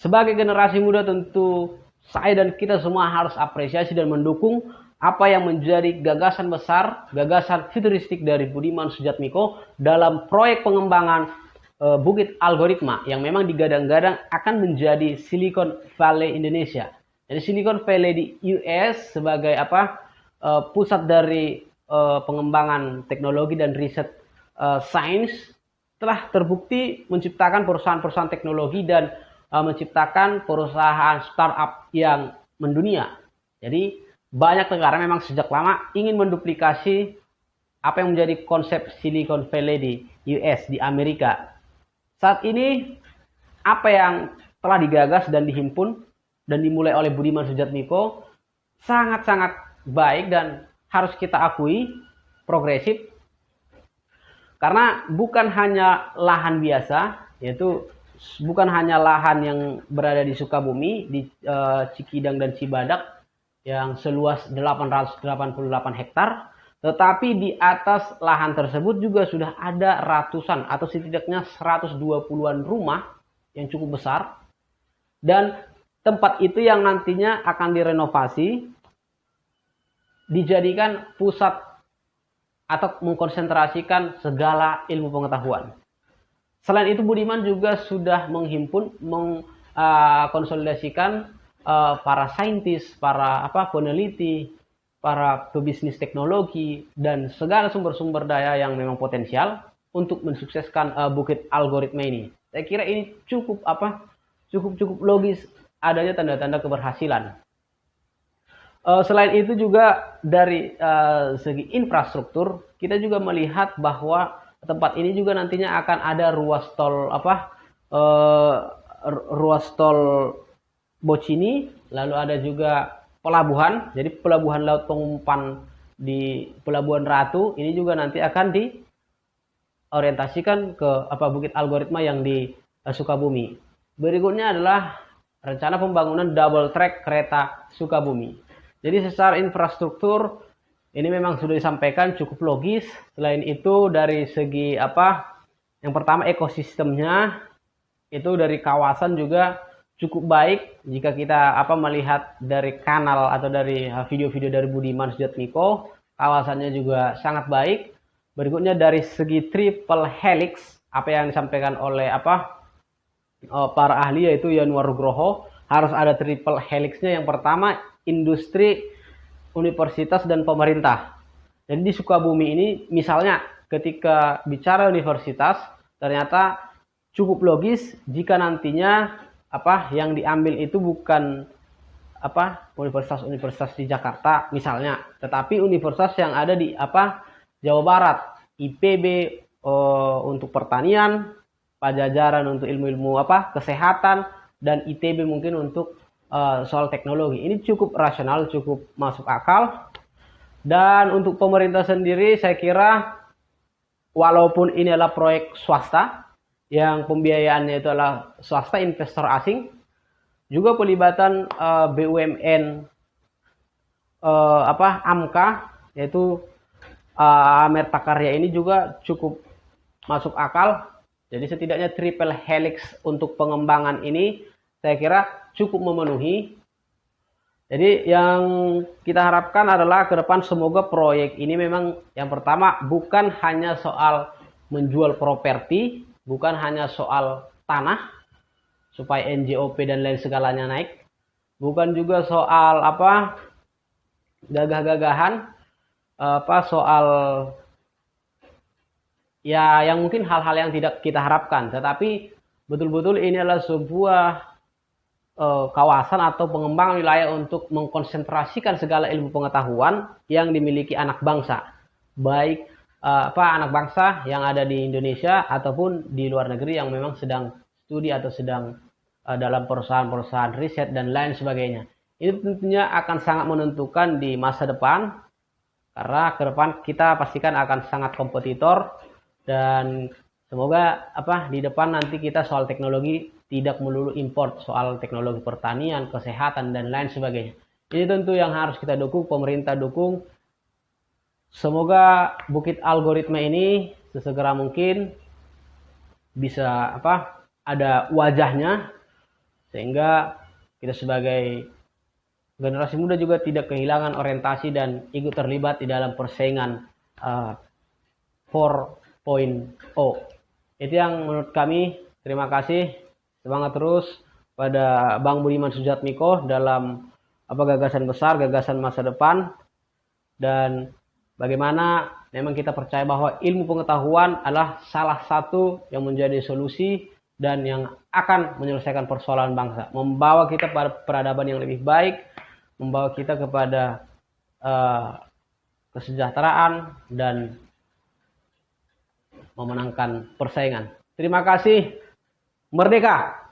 Sebagai generasi muda tentu saya dan kita semua harus apresiasi dan mendukung apa yang menjadi gagasan besar, gagasan futuristik dari Budiman Sujatmiko dalam proyek pengembangan Bukit Algoritma yang memang digadang-gadang akan menjadi Silicon Valley Indonesia. Jadi Silicon Valley di US sebagai pusat dari pengembangan teknologi dan riset sains telah terbukti menciptakan perusahaan-perusahaan teknologi dan menciptakan perusahaan startup yang mendunia. Jadi banyak negara memang sejak lama ingin menduplikasi apa yang menjadi konsep Silicon Valley di US, di Amerika. Saat ini apa yang telah digagas dan dihimpun dan dimulai oleh Budiman Sujatmiko sangat-sangat baik dan harus kita akui progresif, karena bukan hanya lahan biasa, yaitu bukan hanya lahan yang berada di Sukabumi, di Cikidang dan Cibadak yang seluas 888 hektar, tetapi di atas lahan tersebut juga sudah ada ratusan atau setidaknya 120-an rumah yang cukup besar, dan tempat itu yang nantinya akan direnovasi dijadikan pusat atau mengkonsentrasikan segala ilmu pengetahuan. Selain itu Budiman juga sudah menghimpun, mengkonsolidasikan para saintis, para peneliti, para pebisnis teknologi dan segala sumber-sumber daya yang memang potensial untuk mensukseskan Bukit Algoritma ini. Saya kira ini cukup logis adanya tanda-tanda keberhasilan. Selain itu juga dari segi infrastruktur kita juga melihat bahwa tempat ini juga nantinya akan ada ruas tol Bocini, lalu ada juga pelabuhan. Jadi pelabuhan laut pengumpan di Pelabuhan Ratu ini juga nanti akan diorientasikan ke Bukit Algoritma yang di Sukabumi. Berikutnya adalah rencana pembangunan double track kereta Sukabumi. Jadi secara infrastruktur ini memang sudah disampaikan cukup logis. Selain itu dari segi yang pertama ekosistemnya itu dari kawasan juga cukup baik. Jika kita melihat dari kanal atau dari video-video dari Budiman Sujatmiko, kawasannya juga sangat baik. Berikutnya dari segi triple helix, apa yang disampaikan oleh para ahli yaitu Yanuar Nugroho, harus ada triple helixnya. Yang pertama industri, universitas dan pemerintah. Jadi di Sukabumi ini misalnya ketika bicara universitas ternyata cukup logis jika nantinya yang diambil itu bukan universitas di Jakarta misalnya, tetapi universitas yang ada di Jawa Barat, IPB untuk pertanian, Pajajaran untuk ilmu-ilmu kesehatan, dan ITB mungkin untuk soal teknologi. Ini cukup rasional, cukup masuk akal. Dan untuk pemerintah sendiri saya kira walaupun ini adalah proyek swasta yang pembiayaannya itu adalah swasta investor asing, juga pelibatan BUMN AMKA yaitu Amerta Karya ini juga cukup masuk akal. Jadi setidaknya triple helix untuk pengembangan ini saya kira cukup memenuhi. Jadi yang kita harapkan adalah ke depan semoga proyek ini memang yang pertama bukan hanya soal menjual properti, bukan hanya soal tanah supaya NJOP dan lain segalanya naik, bukan juga soal gagah-gagahan soal ya yang mungkin hal-hal yang tidak kita harapkan, tetapi betul-betul ini adalah sebuah kawasan atau pengembangan wilayah untuk mengkonsentrasikan segala ilmu pengetahuan yang dimiliki anak bangsa, baik anak bangsa yang ada di Indonesia ataupun di luar negeri yang memang sedang studi atau sedang dalam perusahaan-perusahaan riset dan lain sebagainya. Ini tentunya akan sangat menentukan di masa depan, karena ke depan kita pastikan akan sangat kompetitor, dan semoga di depan nanti kita soal teknologi tidak melulu import, soal teknologi pertanian, kesehatan dan lain sebagainya. Ini tentu yang harus kita dukung, pemerintah dukung. Semoga Bukit Algoritma ini sesegera mungkin bisa ada wajahnya sehingga kita sebagai generasi muda juga tidak kehilangan orientasi dan ikut terlibat di dalam persaingan 4.0. Itu yang menurut kami. Terima kasih, semangat terus pada Bang Budiman Sujatmiko dalam gagasan besar, gagasan masa depan, dan bagaimana memang kita percaya bahwa ilmu pengetahuan adalah salah satu yang menjadi solusi dan yang akan menyelesaikan persoalan bangsa, membawa kita pada peradaban yang lebih baik, membawa kita kepada kesejahteraan dan memenangkan persaingan. Terima kasih. Merdeka!